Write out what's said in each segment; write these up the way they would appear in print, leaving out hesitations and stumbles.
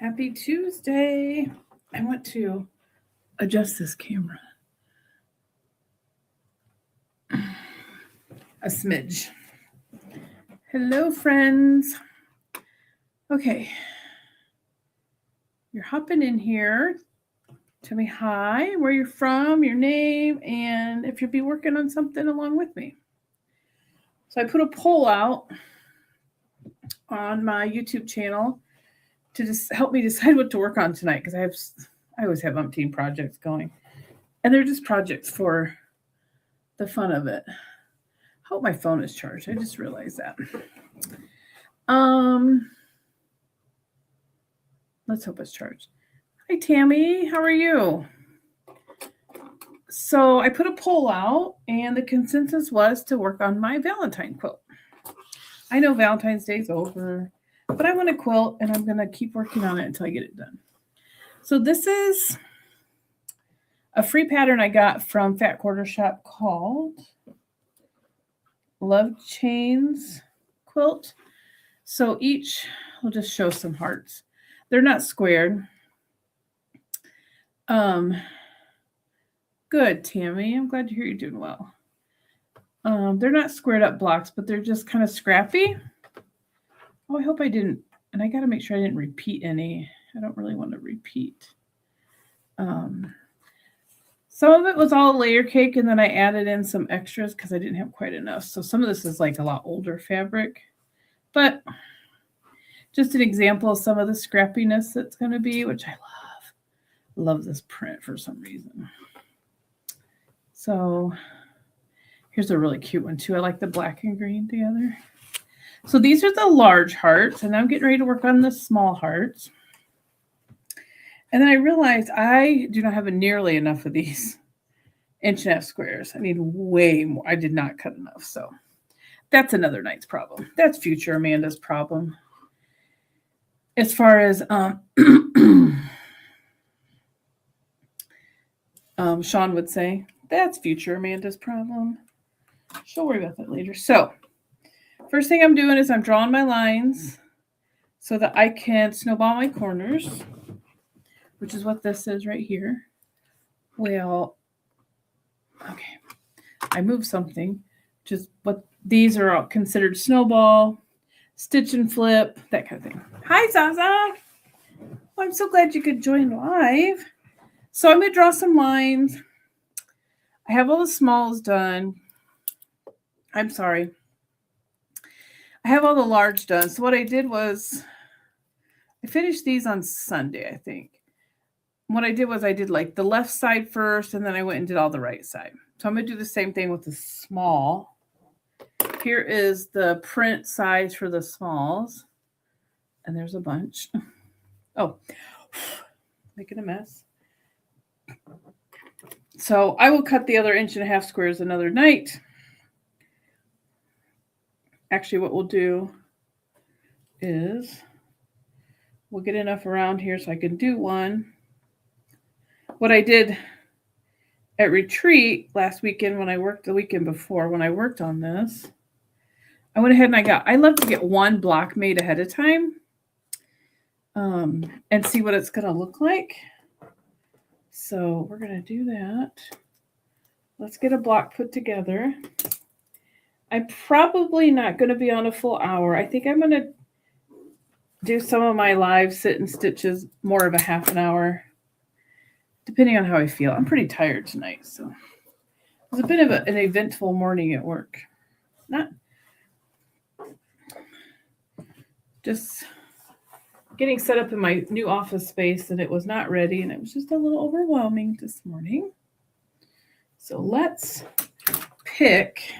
Happy Tuesday. I want to adjust this camera a smidge. Hello, friends. Okay. You're hopping in here. Tell me hi, where you're from, your name, and if you'll be working on something along with me. So I put a poll out on my YouTube channel to just help me decide what to work on tonight because I always have umpteen projects going. And they're just projects for the fun of it. I hope my phone is charged. I just realized that. Let's hope it's charged. Hi, Tammy. How are you? So I put a poll out, and the consensus was to work on my Valentine quilt. I know Valentine's Day is over, but I want to quilt, and I'm going to keep working on it until I get it done. So this is a free pattern I got from Fat Quarter Shop called Love Chains Quilt. So each, we'll just show some hearts. They're not squared. Good, Tammy. I'm glad to hear you're doing well. They're not squared up blocks, but they're just kind of scrappy. Oh, I hope I didn't, and I got to make sure I didn't repeat any. I don't really want to repeat. Some of it was all layer cake, and then I added in some extras because I didn't have quite enough. So some of this is like a lot older fabric, but just an example of some of the scrappiness that's going to be, which I love. Love this print for some reason. So here's a really cute one too. I like the black and green together. So these are the large hearts, and I'm getting ready to work on the small hearts. And then I realized I do not have nearly enough of these 1.5 inch squares. I need way more. I did not cut enough. So that's another night's problem. That's future Amanda's problem. As far as Sean would say, that's future Amanda's problem. She'll worry about that later. So first thing I'm doing is I'm drawing my lines so that I can snowball my corners, which is what this is right here. Well, okay, I moved something. Just what these are all considered snowball, stitch and flip, that kind of thing. Hi, Zaza. Well, I'm so glad you could join live. So I'm going to draw some lines. I have all the smalls done. I'm sorry. I have all the large done. So what I did was I finished these on Sunday, I think. What I did was I did like the left side first, and then I went and did all the right side. So I'm going to do the same thing with the small. Here is the print size for the smalls. And there's a bunch. Oh, making a mess. So I will cut the other 1.5 inch squares another night. Actually, what we'll do is we'll get enough around here so I can do one. What I did at retreat last weekend when I worked the weekend before, when I worked on this, I went ahead and I love to get one block made ahead of time and see what it's going to look like. So we're going to do that. Let's get a block put together. I'm probably not going to be on a full hour. I think I'm going to do some of my live sit and stitches more of a half an hour, depending on how I feel. I'm pretty tired tonight, so it was a bit of an eventful morning at work. Not just getting set up in my new office space, and it was not ready, and it was just a little overwhelming this morning. So let's pick.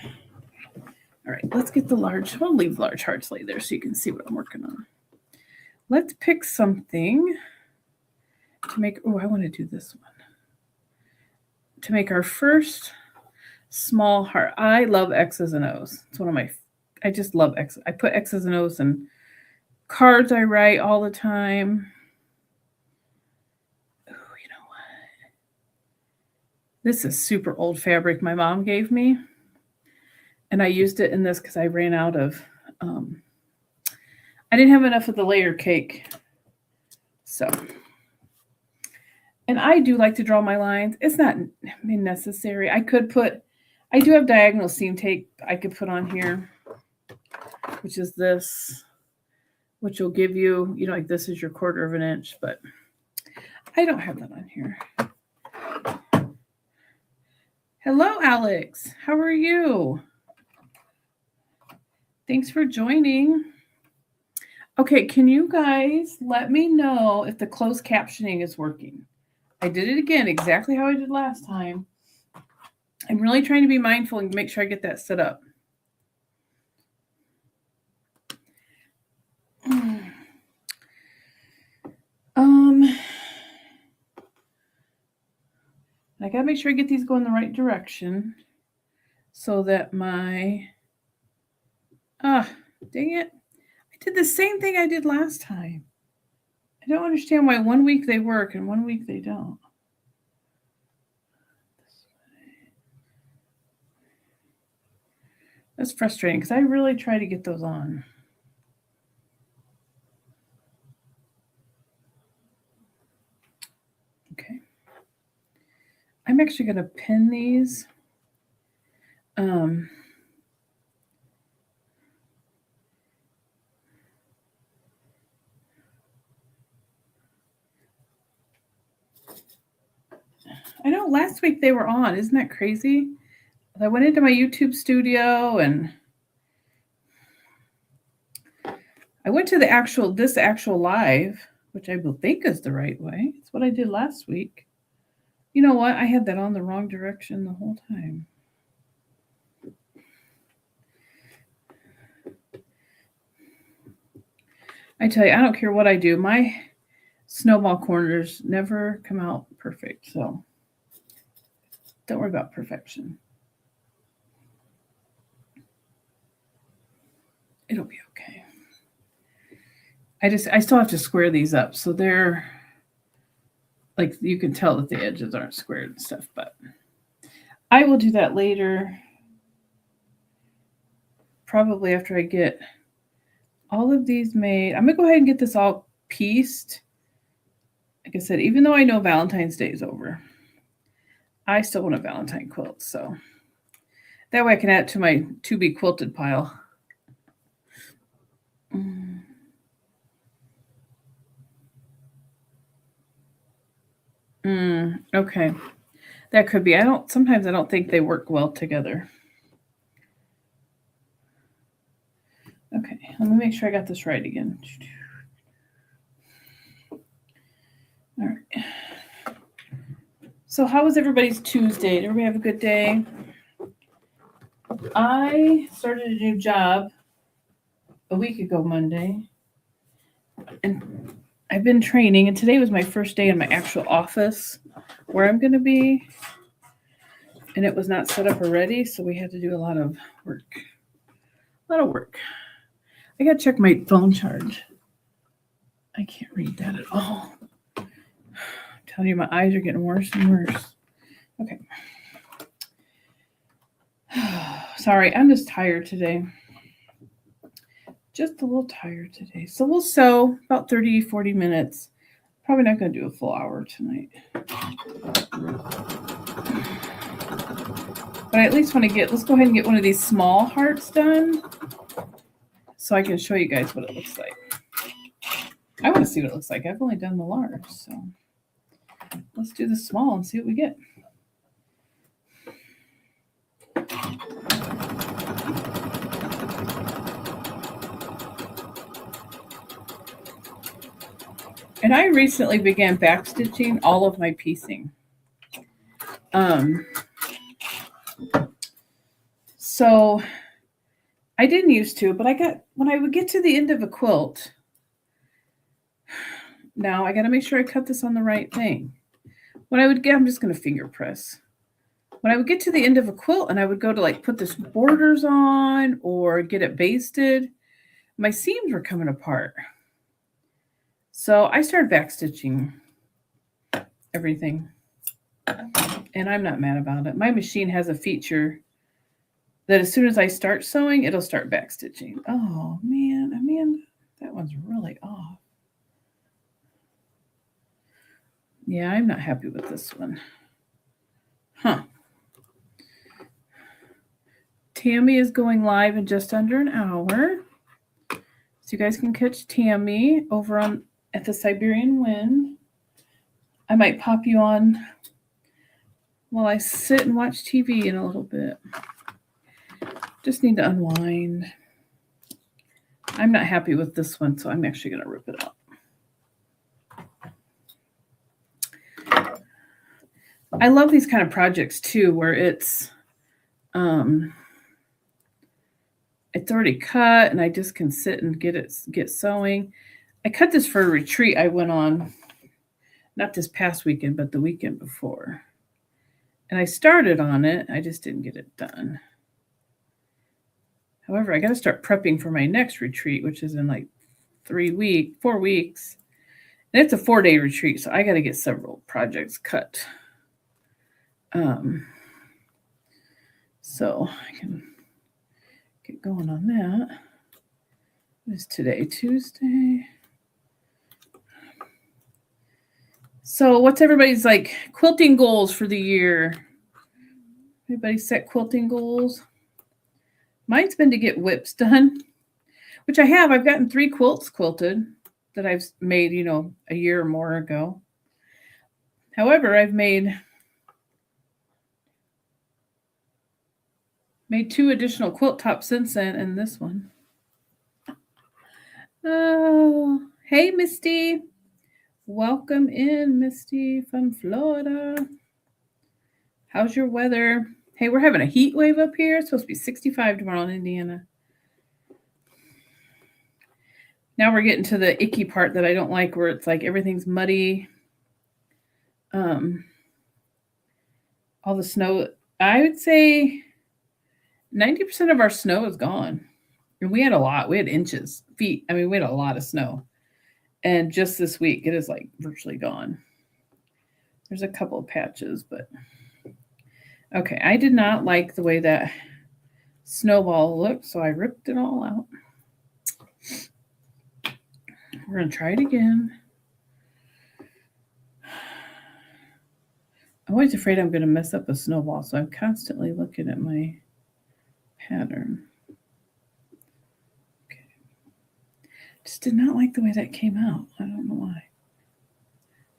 All right, let's get the large. We'll leave large hearts lay there so you can see what I'm working on. Let's pick something to make. Oh, I want to do this one. To make our first small heart. I love X's and O's. It's one of my. I just love X's. I put X's and O's in cards I write all the time. Oh, you know what? This is super old fabric my mom gave me. And I used it in this because I ran out of, I didn't have enough of the layer cake So, and I do like to draw my lines. It's not necessary. I do have diagonal seam tape I could put on here, which is this, which will give you, like this is your 1/4 of an inch, but I don't have that on here. Hello, Alex. How are you? Thanks for joining. Okay, can you guys let me know if the closed captioning is working? I did it again, exactly how I did last time. I'm really trying to be mindful and make sure I get that set up. I gotta make sure I get these going the right direction so that dang it. I did the same thing I did last time. I don't understand why one week they work and one week they don't. That's frustrating because I really try to get those on. Okay. I'm actually going to pin these. I know last week they were on. Isn't that crazy? I went into my YouTube studio and I went to this actual live, which I will think is the right way. It's what I did last week. You know what? I had that on the wrong direction the whole time. I tell you, I don't care what I do. My snowball corners never come out perfect. So don't worry about perfection. It'll be okay. I still have to square these up. So they're like, you can tell that the edges aren't squared and stuff, but I will do that later. Probably after I get all of these made. I'm going to go ahead and get this all pieced. Like I said, even though I know Valentine's Day is over, I still want a Valentine quilt. So that way I can add it to my to be quilted pile. Okay. That could be. Sometimes I don't think they work well together. Okay, let me make sure I got this right again. All right. So how was everybody's Tuesday? Did everybody have a good day? I started a new job a week ago Monday. And I've been training, and today was my first day in my actual office where I'm going to be. And it was not set up already, so we had to do a lot of work. I got to check my phone charge. I can't read that at all. I'm telling you, my eyes are getting worse and worse. Okay. Sorry, I'm just tired today. Just a little tired today. So we'll sew about 30, 40 minutes. Probably not going to do a full hour tonight. But I at least want to let's go ahead and get one of these small hearts done so I can show you guys what it looks like. I want to see what it looks like. I've only done the large, so let's do the small and see what we get. And I recently began backstitching all of my piecing. So I didn't used to, but when I would get to the end of a quilt, now I got to make sure I cut this on the right thing. I'm just going to finger press. When I would get to the end of a quilt and I would go to put this borders on or get it basted, my seams were coming apart. So I started backstitching everything. And I'm not mad about it. My machine has a feature that as soon as I start sewing, it'll start backstitching. Oh, man, Amanda, that one's really off. Yeah, I'm not happy with this one. Huh. Tammy is going live in just under an hour. So you guys can catch Tammy over on at the Siberian Wind. I might pop you on while I sit and watch TV in a little bit. Just need to unwind. I'm not happy with this one, so I'm actually going to rip it out. I love these kind of projects too, where it's already cut and I just can sit and get sewing. I cut this for a retreat I went on, not this past weekend, but the weekend before. And I started on it, I just didn't get it done. However, I got to start prepping for my next retreat, which is in like 4 weeks. And it's a 4-day retreat, so I got to get several projects cut. So I can get going on that. What is today? Tuesday. So what's everybody's like quilting goals for the year? Everybody set quilting goals? Mine's been to get whips done, which I have. I've gotten 3 quilts quilted that I've made, a year or more ago. However, I've made 2 additional quilt tops since then, and this one. Oh, hey, Misty. Welcome in, Misty from Florida. How's your weather? Hey, we're having a heat wave up here. It's supposed to be 65 tomorrow in Indiana. Now we're getting to the icky part that I don't like, where it's like everything's muddy. All the snow, I would say 90% of our snow is gone. And we had a lot. We had inches, feet. I mean, we had a lot of snow. And just this week, it is like virtually gone. There's a couple of patches, but okay. I did not like the way that snowball looked, so I ripped it all out. We're going to try it again. I'm always afraid I'm going to mess up a snowball, so I'm constantly looking at my pattern. Okay. Just did not like the way that came out. I don't know why.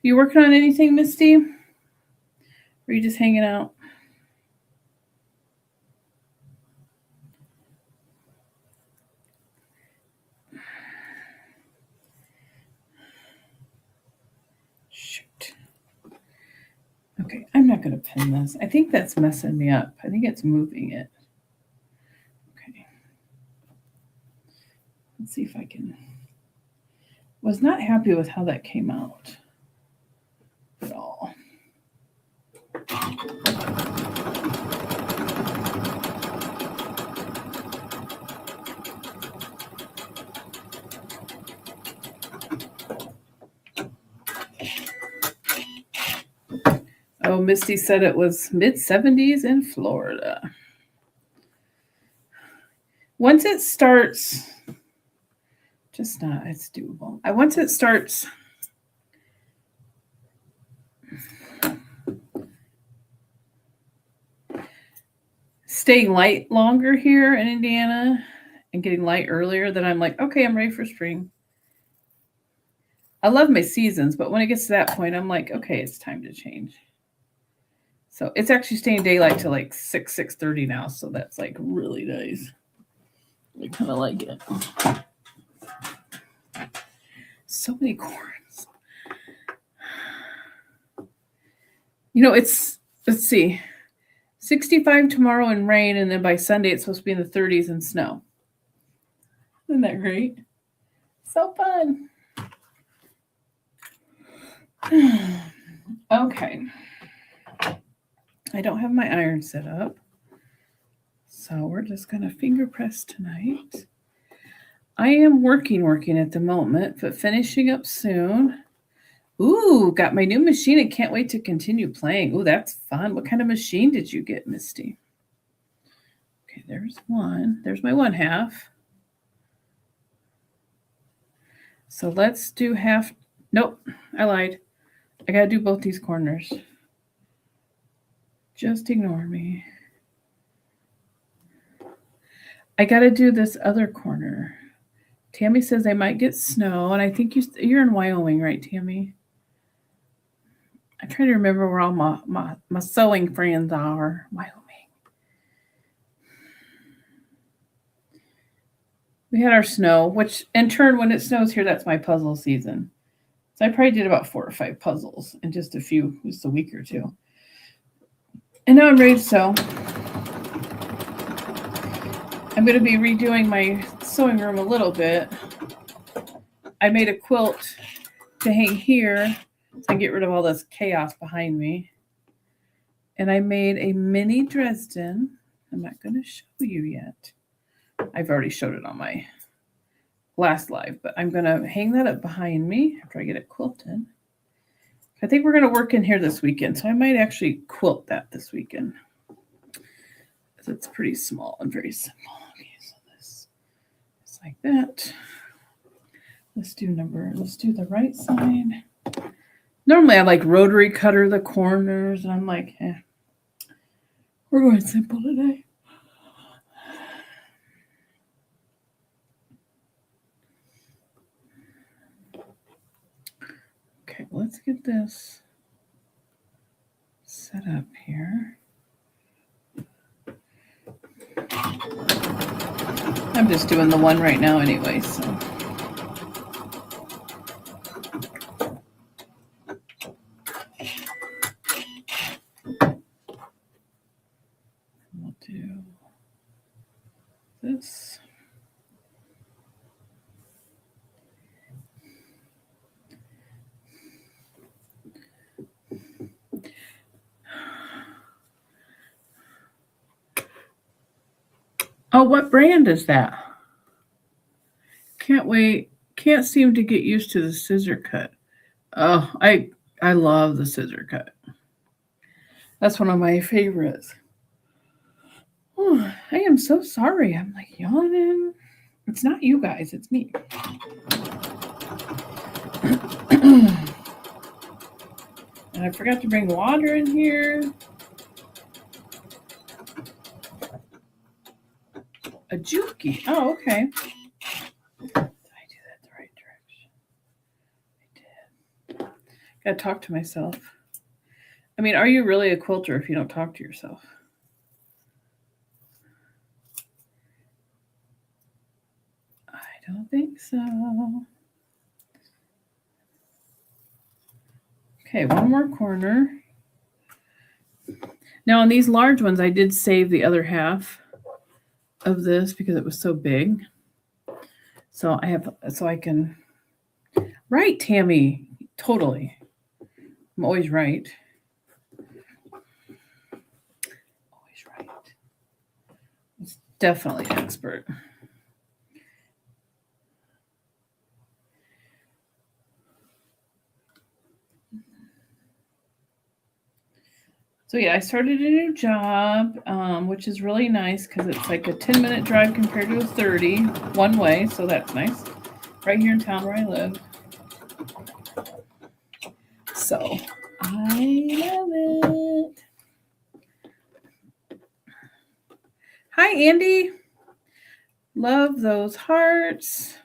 You working on anything, Misty? Or are you just hanging out? Shoot. Okay, I'm not going to pin this. I think that's messing me up. I think it's moving it. Okay. Let's see if I can. Was not happy with how that came out at all. Oh, Misty said it was mid-70s in Florida. Once it starts, it's doable. Once it starts staying light longer here in Indiana and getting light earlier, then I'm like, okay, I'm ready for spring. I love my seasons, but when it gets to that point, I'm like, okay, it's time to change. So it's actually staying daylight to like 6:30 now, so that's like really nice. I kind of like it. So many corns. Let's see, 65 tomorrow and rain, and then by Sunday it's supposed to be in the 30s and snow. Isn't that great? So fun. Okay. I don't have my iron set up, so we're just going to finger press tonight. I am working at the moment, but finishing up soon. Ooh, got my new machine and can't wait to continue playing. Ooh, that's fun. What kind of machine did you get, Misty? Okay, there's one. There's my 1/2. So let's do half. Nope, I lied. I gotta do both these corners. Just ignore me. I gotta do this other corner. Tammy says they might get snow, and I think you're in Wyoming, right, Tammy? I try to remember where all my sewing friends are. Wyoming. We had our snow, which in turn, when it snows here, that's my puzzle season. So I probably did about 4 or 5 puzzles in just a week or two. And now I'm ready to sew. I'm going to be redoing my sewing room a little bit. I made a quilt to hang here to get rid of all this chaos behind me. And I made a mini Dresden. I'm not going to show you yet. I've already showed it on my last live, but I'm going to hang that up behind me after I get it quilted. I think we're going to work in here this weekend, so I might actually quilt that this weekend. It's pretty small and very simple. Okay, so this is like that. Let's do the right side. Normally I like rotary cutter the corners, and I'm like, we're going simple today. Okay, let's get this set up here. I'm just doing the one right now anyway, so. We'll do this. Oh, what brand is that? Can't wait. Can't seem to get used to the scissor cut. Oh, I love the scissor cut. That's one of my favorites. Oh, I am so sorry. I'm like yawning. It's not you guys, it's me. And I forgot to bring water in here. A juki. Oh, okay. Did I do that the right direction? I did. Gotta talk to myself. I mean, are you really a quilter if you don't talk to yourself? I don't think so. Okay, one more corner. Now on these large ones, I did save the other half of this because it was so big. So I can, right, Tammy, totally. I'm always right. Always right. It's definitely an expert. So yeah, I started a new job, which is really nice because it's like a 10-minute drive compared to a 30 one way. So that's nice. Right here in town where I live. So I love it. Hi, Andy. Love those hearts.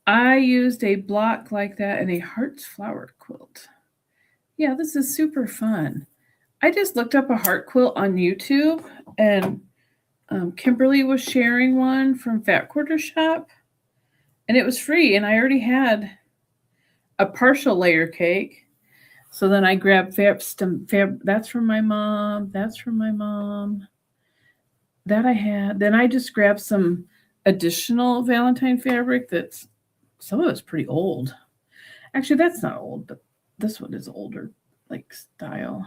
I used a block like that in a hearts flower quilt. Yeah, this is super fun. I just looked up a heart quilt on YouTube, and Kimberly was sharing one from Fat Quarter Shop, and it was free, and I already had a partial layer cake. So then I grabbed that's from my mom, that's from my mom. That I had. Then I just grabbed some additional Valentine fabric that's some of it's pretty old. Actually, that's not old, but this one is older, like style.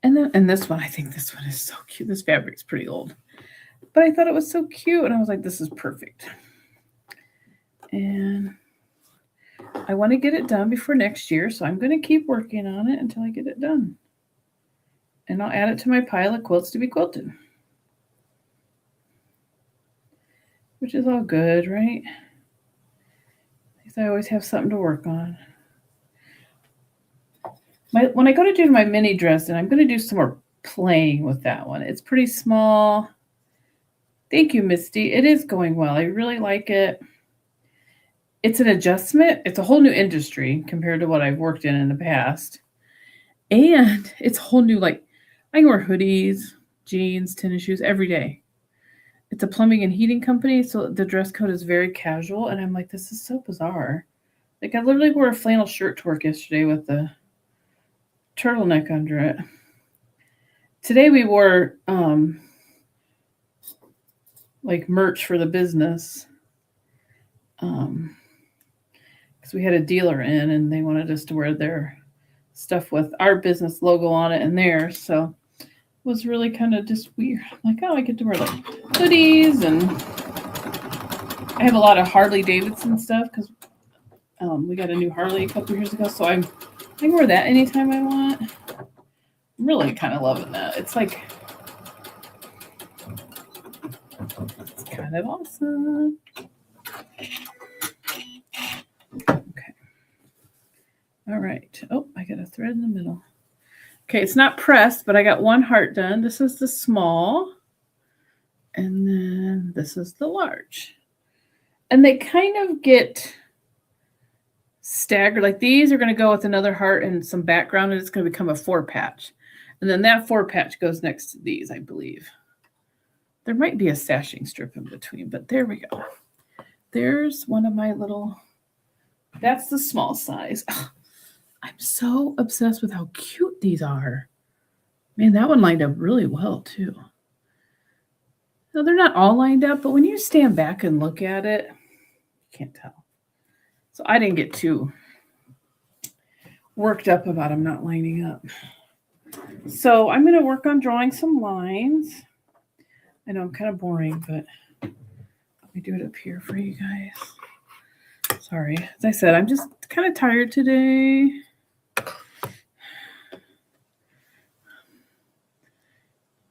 And this one, I think this one is so cute. This fabric's pretty old. But I thought it was so cute, and I was like, this is perfect. And I want to get it done before next year, so I'm going to keep working on it until I get it done. And I'll add it to my pile of quilts to be quilted. Which is all good, right? At least I always have something to work on. when I go to do my mini dress, and I'm going to do some more playing with that one. It's pretty small. Thank you, Misty. It is going well. I really like it. It's an adjustment. It's a whole new industry compared to what I've worked in the past. And it's a whole new, like, I can wear hoodies, jeans, tennis shoes every day. It's a plumbing and heating company, so the dress code is very casual. And I'm like, this is so bizarre. Like, I literally wore a flannel shirt to work yesterday with the turtleneck under it. Today we wore like merch for the business. Because we had a dealer in and they wanted us to wear their stuff with our business logo on it and theirs. So it was really kind of just weird. I'm like, oh, I get to wear like hoodies, and I have a lot of Harley Davidson stuff because we got a new Harley a couple years ago. So I can wear that anytime I want. I'm really kind of loving that. It's like, it's kind of awesome. Okay. All right. Oh, I got a thread in the middle. Okay, it's not pressed, but I got one heart done. This is the small, and then this is the large. And they kind of get staggered. Like these are going to go with another heart and some background, and it's going to become a 4-patch. And then that 4-patch goes next to these, I believe. There might be a sashing strip in between, but there we go. There's one of my little, that's the small size. Ugh, I'm so obsessed with how cute these are. Man, that one lined up really well too. No, they're not all lined up, but when you stand back and look at it, you can't tell. So I didn't get too worked up about them not lining up. So I'm going to work on drawing some lines. I know I'm kind of boring, but let me do it up here for you guys. Sorry. As I said, I'm just kind of tired today.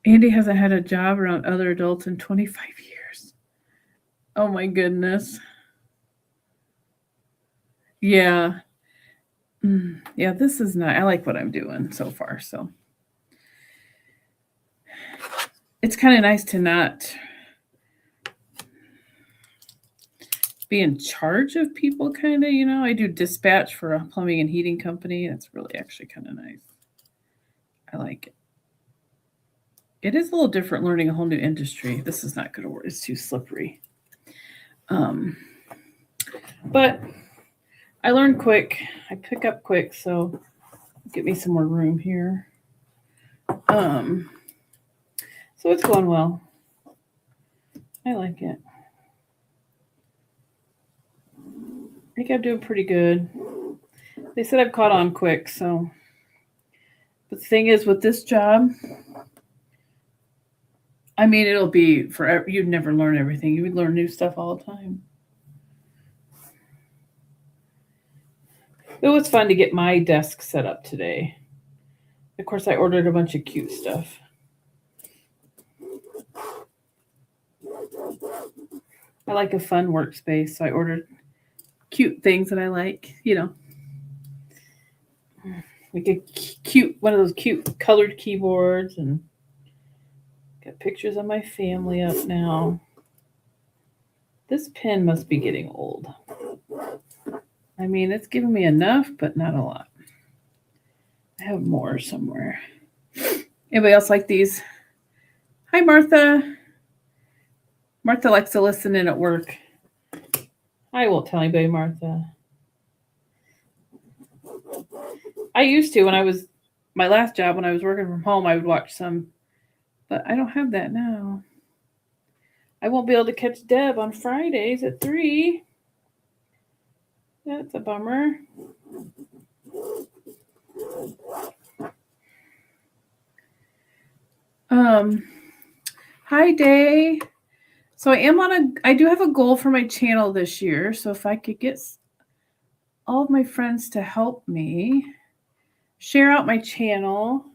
Andy hasn't had a job around other adults in 25 years. Oh my goodness. Yeah. Yeah, this is not, I like what I'm doing so far. So it's kind of nice to not be in charge of people, kind of, you know. I do dispatch for a plumbing and heating company. That's really actually kind of nice. I like it. It is a little different learning a whole new industry. This is not going to work. It's too slippery. But I learn quick. I pick up quick, so get me some more room here. So it's going well. I like it. I think I'm doing pretty good. They said I've caught on quick, so. But the thing is, with this job, I mean, it'll be forever. You'd never learn everything. You would learn new stuff all the time. It was fun to get my desk set up today. Of course, I ordered a bunch of cute stuff. I like a fun workspace, so I ordered cute things that I like, you know. Like a cute, one of those cute colored keyboards, and got pictures of my family up now. This pen must be getting old. I mean, it's giving me enough, but not a lot. I have more somewhere. Anybody else like these? Hi, Martha. Martha likes to listen in at work. I won't tell anybody, Martha. I used to when I was, my last job, when I was working from home, I would watch some, but I don't have that now. I won't be able to catch Deb on Fridays at 3. That's a bummer. Hi, Day. So I do have a goal for my channel this year. So if I could get all of my friends to help me share out my channel.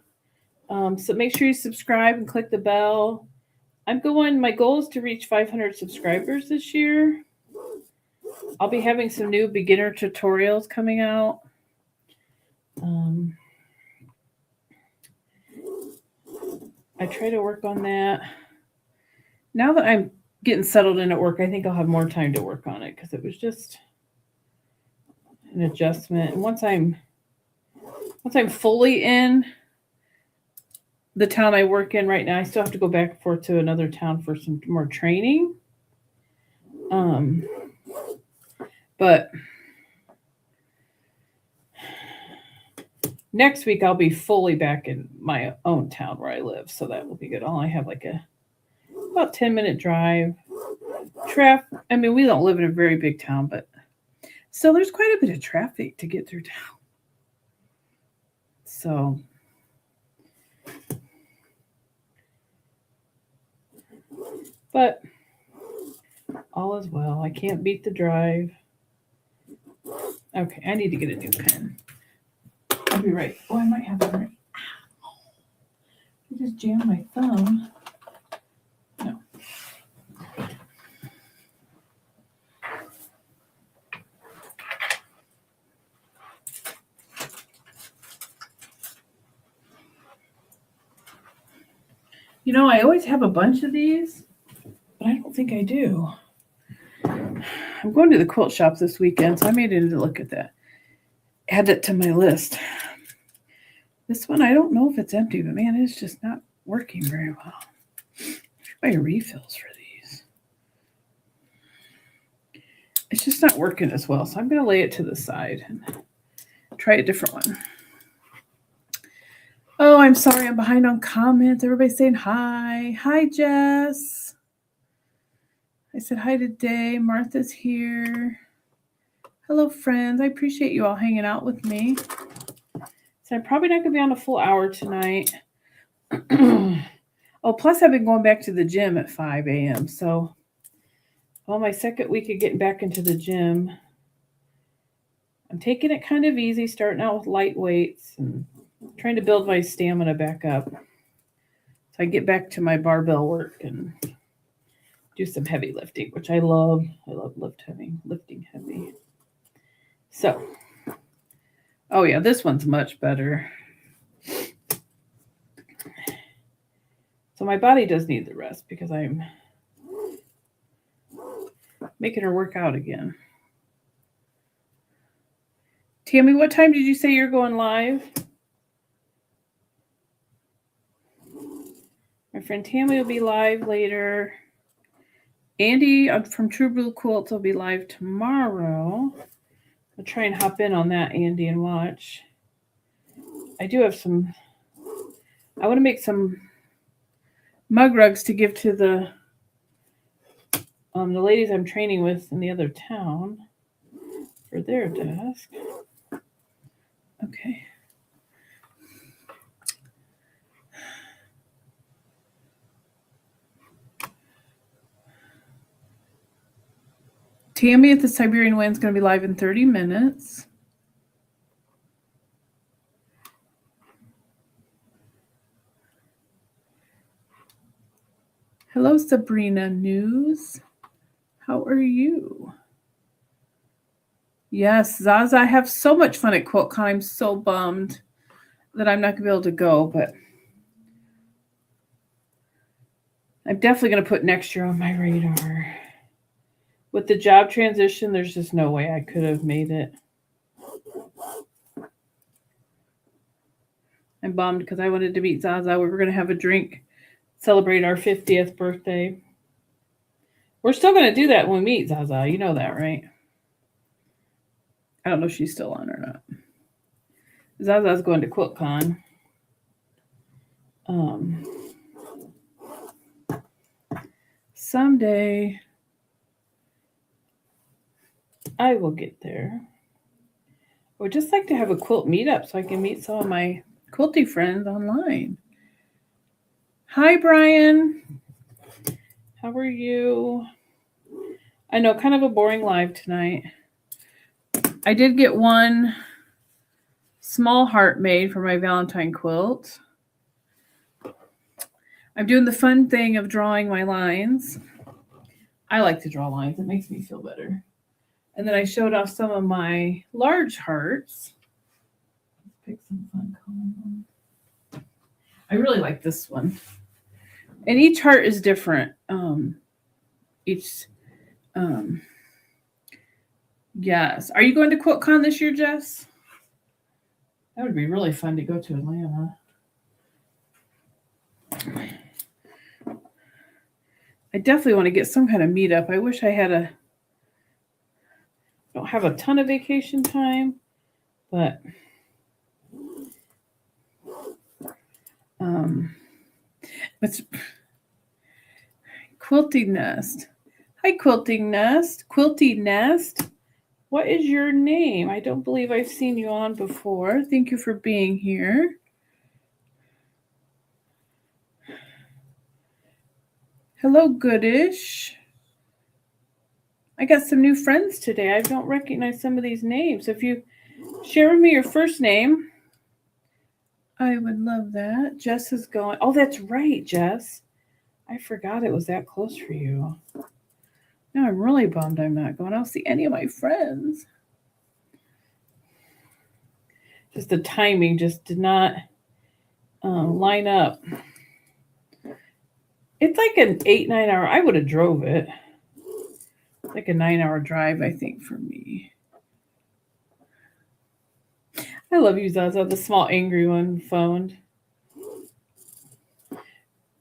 So make sure you subscribe and click the bell. My goal is to reach 500 subscribers this year. I'll be having some new beginner tutorials coming out. I try to work on that. Now that I'm getting settled in at work, I think I'll have more time to work on it because it was just an adjustment. And once I'm fully in the town I work in right now, I still have to go back and forth to another town for some more training. But next week I'll be fully back in my own town where I live, so that will be good. I have like about 10-minute drive. I mean, we don't live in a very big town, but still there's quite a bit of traffic to get through town. So but all is well. I can't beat the drive. Okay, I need to get a new pen. I'll be right. Oh, I might have it right. I just jammed my thumb. No. You know, I always have a bunch of these, but I don't think I do. I'm going to the quilt shop this weekend, so I made it to look at that. Add it to my list. This one, I don't know if it's empty, but man, it's just not working very well. I should buy refills for these. It's just not working as well, so I'm going to lay it to the side and try a different one. Oh, I'm sorry, I'm behind on comments. Everybody's saying hi. Hi, Jess. I said hi today. Martha's here. Hello, friends. I appreciate you all hanging out with me. So I'm probably not going to be on a full hour tonight. Oh, plus I've been going back to the gym at 5 a.m. So, my second week of getting back into the gym. I'm taking it kind of easy, starting out with light weights and trying to build my stamina back up. So I get back to my barbell work and do some heavy lifting, which I love. I love lifting heavy. So, oh yeah, this one's much better. So my body does need the rest because I'm making her work out again. Tammy, what time did you say you're going live? My friend Tammy will be live later. Andy from True Blue Quilts will be live tomorrow. I'll try and hop in on that, Andy, and watch. I do have I want to make some mug rugs to give to the ladies I'm training with in the other town for their desk. Okay. Tammy at the Siberian Wind is going to be live in 30 minutes. Hello, Sabrina News. How are you? Yes, Zaza, I have so much fun at QuiltCon. I'm so bummed that I'm not going to be able to go, but I'm definitely going to put next year on my radar. With the job transition, there's just no way I could have made it. I'm bummed because I wanted to meet Zaza. We were going to have a drink, celebrate our 50th birthday. We're still going to do that when we meet Zaza. You know that, right? I don't know if she's still on or not. Zaza's going to QuiltCon. Someday I will get there. I would just like to have a quilt meetup so I can meet some of my quilty friends online. Hi, Brian. How are you? I know, kind of a boring live tonight. I did get one small heart made for my Valentine quilt. I'm doing the fun thing of drawing my lines. I like to draw lines. It makes me feel better. And then I showed off some of my large hearts. Let's pick some fun colors. I really like this one. And each heart is different. Each, yes. Are you going to QuiltCon this year, Jess? That would be really fun to go to Atlanta. I definitely want to get some kind of meetup. I wish I had don't have a ton of vacation time, but it's Quilting Nest. Hi, Quilting Nest. Quilty Nest. What is your name? I don't believe I've seen you on before. Thank you for being here. Hello, Goodish. I got some new friends today. I don't recognize some of these names. If you share with me your first name, I would love that. Jess is going. Oh, that's right, Jess. I forgot it was that close for you. Now I'm really bummed I'm not going. I don't see any of my friends. Just the timing just did not line up. It's like an 8-9 hour. I would have drove it. It's like a 9-hour drive, I think, for me. I love you, Zaza, the small angry one phoned.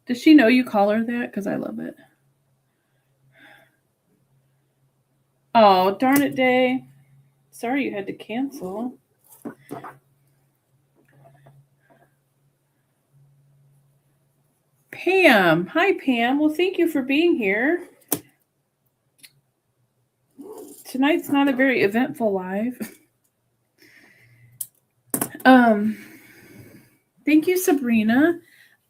Does she know you call her that? Because I love it. Oh, darn it, Day. Sorry you had to cancel. Pam. Hi, Pam. Well, thank you for being here. Tonight's not a very eventful live. Thank you, Sabrina.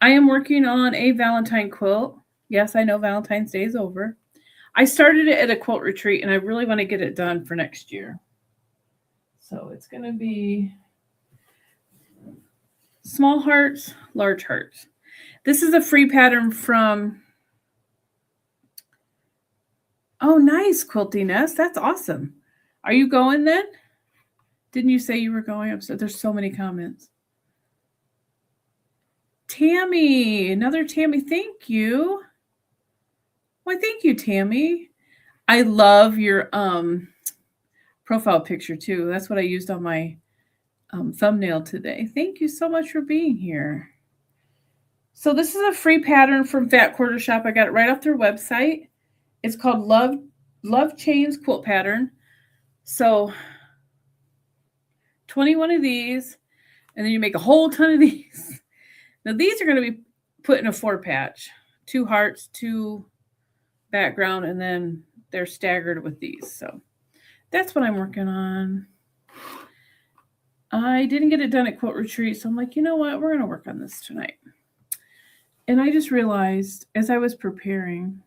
I am working on a Valentine quilt. Yes, I know Valentine's Day is over. I started it at a quilt retreat, and I really want to get it done for next year. So it's going to be small hearts, large hearts. This is a free pattern from... Oh, nice, Quilty Nest. That's awesome. Are you going then? Didn't you say you were going? So there's so many comments. Tammy, another Tammy. Thank you. Why, thank you, Tammy. I love your profile picture too. That's what I used on my thumbnail today. Thank you so much for being here. So this is a free pattern from Fat Quarter Shop. I got it right off their website. It's called Love Chains Quilt Pattern. So 21 of these, and then you make a whole ton of these. Now these are going to be put in a 4-patch, 2 hearts, 2 background, and then they're staggered with these. So that's what I'm working on. I didn't get it done at Quilt Retreat, so I'm like, you know what? We're going to work on this tonight. And I just realized as I was preparing,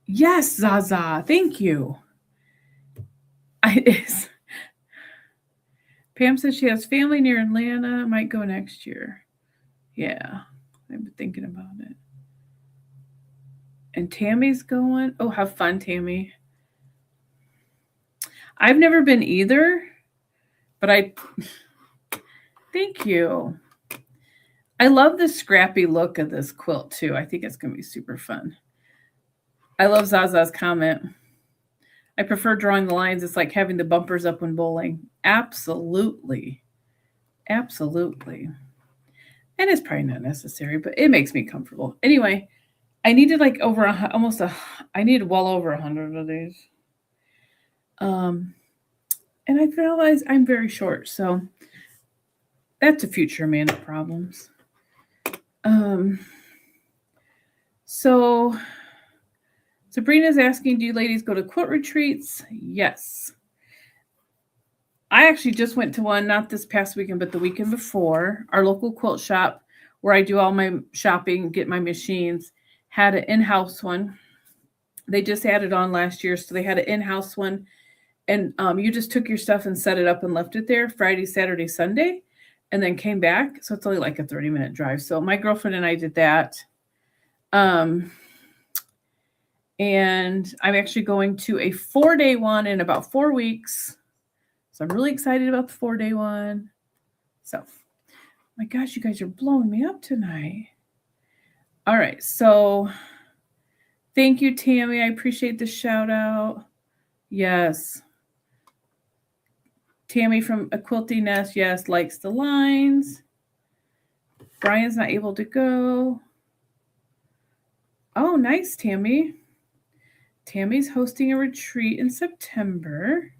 yes, Zaza, thank you. Pam says she has family near Atlanta, might go next year. Yeah, I've been thinking about it. And Tammy's going. Oh, have fun, Tammy. I've never been either, but thank you. I love the scrappy look of this quilt too. I think it's going to be super fun. I love Zaza's comment. I prefer drawing the lines. It's like having the bumpers up when bowling. Absolutely. Absolutely. And it's probably not necessary, but it makes me comfortable. Anyway, I needed like I needed well over 100 of these. And I realized I'm very short, so that's a future Amanda problems. So Sabrina's asking, do you ladies go to quilt retreats? Yes. I actually just went to one, not this past weekend, but the weekend before. Our local quilt shop, where I do all my shopping, get my machines, had an in-house one. They just added on last year, so they had an in-house one. And you just took your stuff and set it up and left it there Friday, Saturday, Sunday, and then came back. So it's only like a 30-minute drive. So my girlfriend and I did that. And I'm actually going to a 4-day one in about 4 weeks. So I'm really excited about the 4-day one. So, my gosh, you guys are blowing me up tonight. All right, so thank you, Tammy. I appreciate the shout out. Yes. Tammy from A Quilty Nest, yes, likes the lines. Brian's not able to go. Oh, nice, Tammy. Tammy's hosting a retreat in September.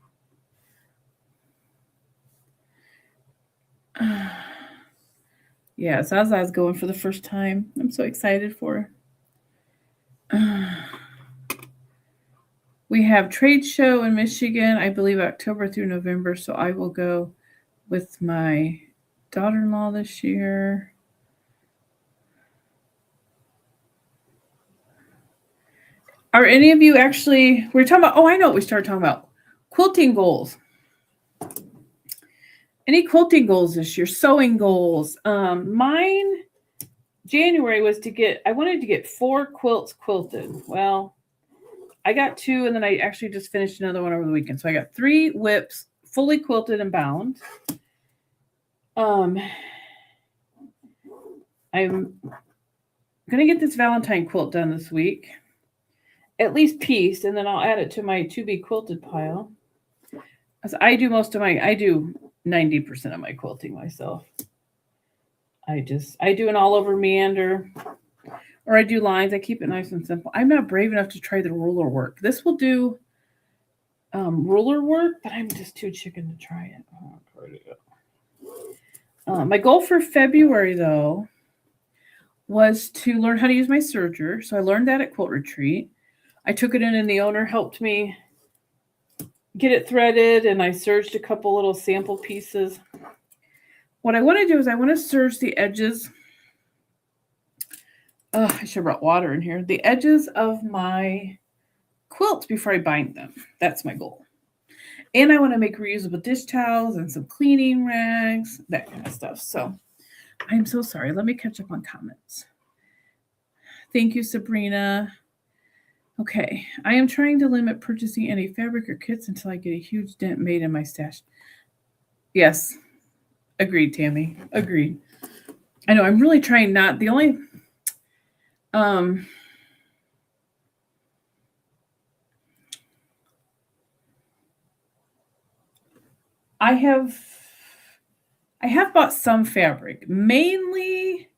Yeah, Zaza's going for the first time. I'm so excited for her. We have trade show in Michigan, I believe October through November, so I will go with my daughter-in-law this year. Are any of you actually, we're talking about, oh, I know what we started talking about. Quilting goals. Any quilting goals this year? Sewing goals. Mine, January was I wanted to get 4 quilts quilted. Well, I got 2, and then I actually just finished another one over the weekend. So I got 3 whips fully quilted and bound. I'm going to get this Valentine quilt done this week. At least pieced, and then I'll add it to my to be quilted pile. As I do 90% of my quilting myself. I do an all over meander, or I do lines. I keep it nice and simple. I'm not brave enough to try the ruler work. This will do ruler work, but I'm just too chicken to try it. My goal for February, though, was to learn how to use my serger. So I learned that at Quilt Retreat. I took it in, and the owner helped me get it threaded, and I serged a couple little sample pieces. What I want to do is I want to serge the edges. I should have brought water in here. The edges of my quilts before I bind them. That's my goal. And I want to make reusable dish towels and some cleaning rags, that kind of stuff. So I'm so sorry. Let me catch up on comments. Thank you, Sabrina. Okay, I am trying to limit purchasing any fabric or kits until I get a huge dent made in my stash. Yes, agreed, Tammy. Agreed. I know, I'm really trying not. The only I have bought some fabric, mainly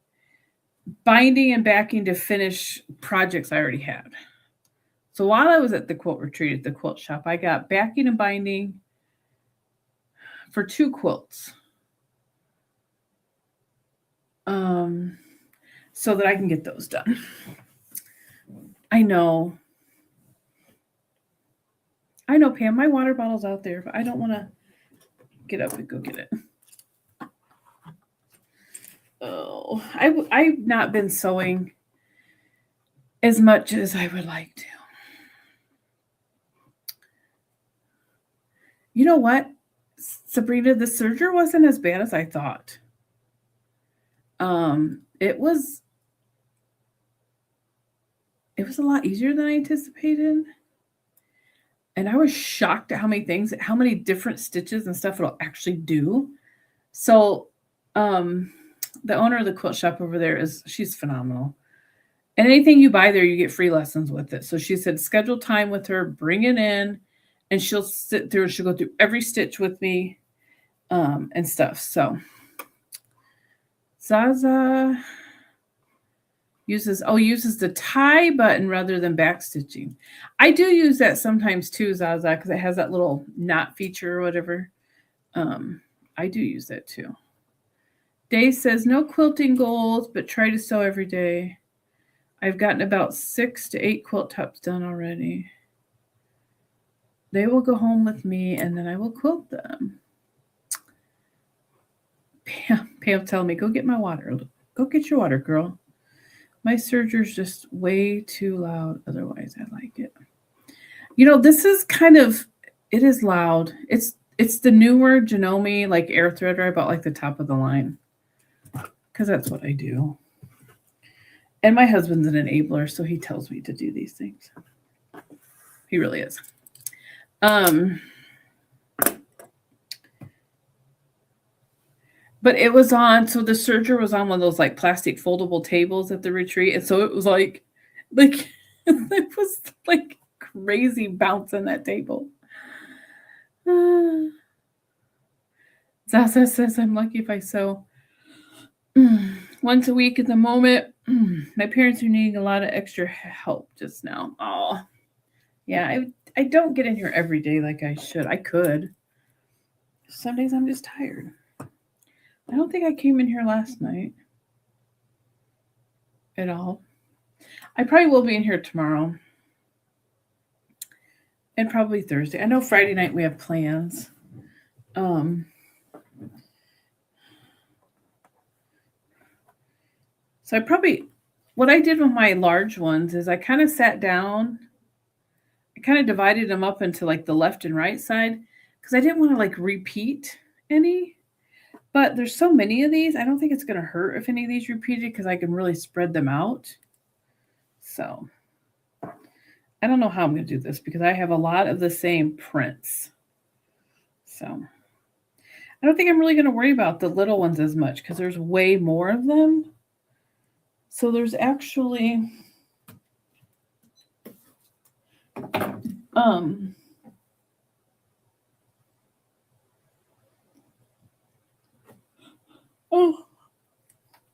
binding and backing to finish projects I already had. So while I was at the quilt retreat at the quilt shop, I got backing and binding for 2 quilts. So that I can get those done. I know, Pam, my water bottle's out there, but I don't want to get up and go get it. Oh, I've not been sewing as much as I would like to. You know what, Sabrina, the serger wasn't as bad as I thought. It was a lot easier than I anticipated. And I was shocked at how many different stitches and stuff it'll actually do. So, the owner of the quilt shop over there she's phenomenal. And anything you buy there, you get free lessons with it. So she said, schedule time with her, bring it in, and she'll sit through, she'll go through every stitch with me, and stuff. So Zaza uses the tie button rather than back stitching. I do use that sometimes too, Zaza, because it has that little knot feature or whatever. I do use that too. Day says no quilting goals, but try to sew every day. I've gotten about 6 to 8 quilt tops done already. They will go home with me, and then I will quilt them. Pam tell me, go get my water. Go get your water, girl. My serger's just way too loud. Otherwise, I like it. You know, this is it is loud. It's the newer Janome like air threader. I bought like the top of the line because that's what I do. And my husband's an enabler, so he tells me to do these things. He really is. But it was on, so the serger was on one of those like plastic foldable tables at the retreat. And so it was like it was like crazy bouncing that table. Zaza says I'm lucky if I sew once a week at the moment. My parents are needing a lot of extra help just now. Oh, yeah, I don't get in here every day like I should. I could. Some days I'm just tired. I don't think I came in here last night at all. I probably will be in here tomorrow. And probably Thursday. I know Friday night we have plans. So what I did with my large ones is I kind of sat down. I kind of divided them up into like the left and right side because I didn't want to like repeat any. But there's so many of these. I don't think it's going to hurt if any of these repeated because I can really spread them out. So I don't know how I'm going to do this because I have a lot of the same prints. So I don't think I'm really going to worry about the little ones as much because there's way more of them. So there's actually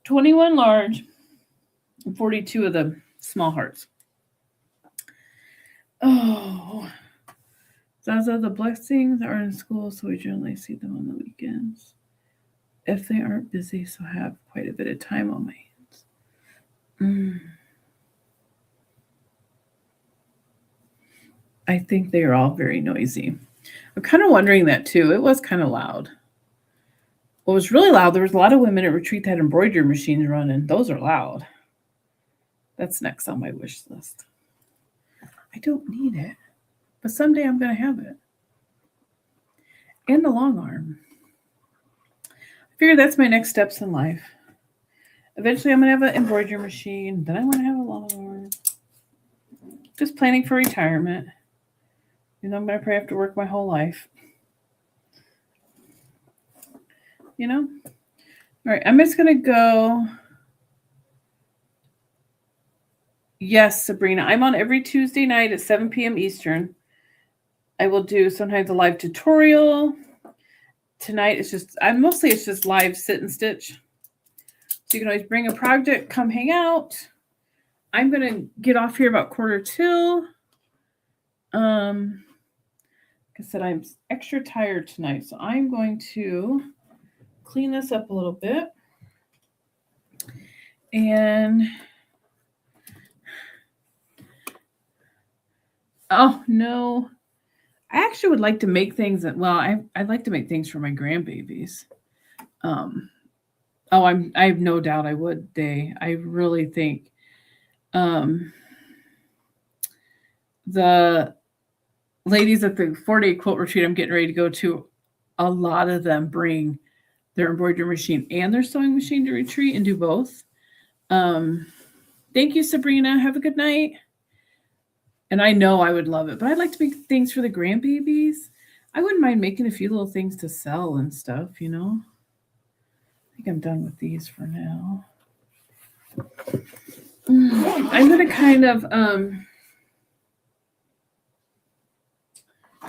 21 large and 42 of the small hearts. Oh, Zaza, the blessings are in school, so we generally see them on the weekends. If they aren't busy, so have quite a bit of time on my hands. I think they are all very noisy. I'm kind of wondering that too. It was kind of loud. What was really loud, there was a lot of women at retreat that had embroidery machines running. Those are loud. That's next on my wish list. I don't need it, but someday I'm going to have it. And the long arm. I figure that's my next steps in life. Eventually I'm going to have an embroidery machine. Then I want to have a long arm. Just planning for retirement. You know, I'm going to probably have to work my whole life. You know? All right, I'm just going to go. Yes, Sabrina. I'm on every Tuesday night at 7 p.m. Eastern. I will do sometimes a live tutorial. Tonight it's just live sit and stitch. So you can always bring a project, come hang out. I'm going to get off here about 1:45. Like I said, I'm extra tired tonight, so I'm going to clean this up a little bit. And oh no, I actually would like to make things that, well, I'd like to make things for my grandbabies. I have no doubt I would, Day. I really think the ladies at the 4-day quilt retreat I'm getting ready to go to, a lot of them bring their embroidery machine and their sewing machine to retreat and do both. Thank you, Sabrina. Have a good night. And I know I would love it, but I'd like to make things for the grandbabies. I wouldn't mind making a few little things to sell and stuff, you know. I think I'm done with these for now. I'm going to kind of,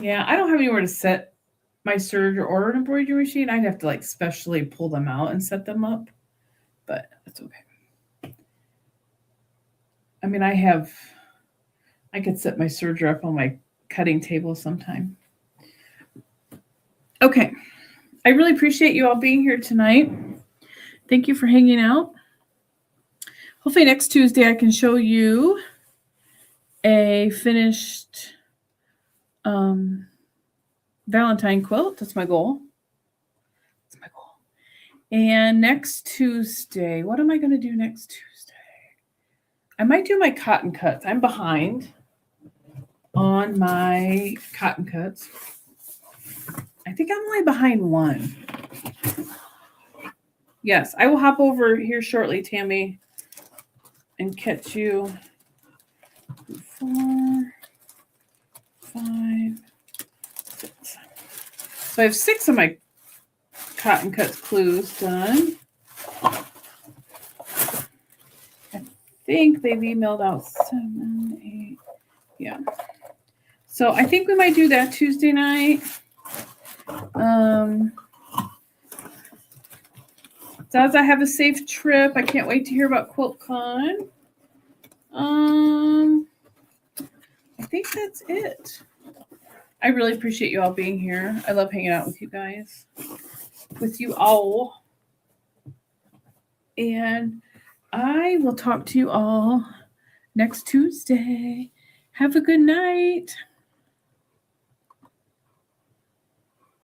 yeah, I don't have anywhere to set my serger or an embroidery machine. I'd have to like specially pull them out and set them up, but that's okay. I mean, I could set my serger up on my cutting table sometime. Okay. I really appreciate you all being here tonight. Thank you for hanging out. Hopefully next Tuesday I can show you a finished Valentine quilt. That's my goal. And next Tuesday, what am I going to do next Tuesday? I might do my cotton cuts. I'm behind on my cotton cuts. I think I'm only behind one. Yes, I will hop over here shortly, Tammy, and catch you. 4, 5, 6. So I have 6 of my Cotton Cuts Clues done. I think they've emailed out 7, 8. Yeah. So I think we might do that Tuesday night. Zaza, have a safe trip. I can't wait to hear about QuiltCon. I think that's it. I really appreciate you all being here. I love hanging out with you guys. With you all. And I will talk to you all next Tuesday. Have a good night.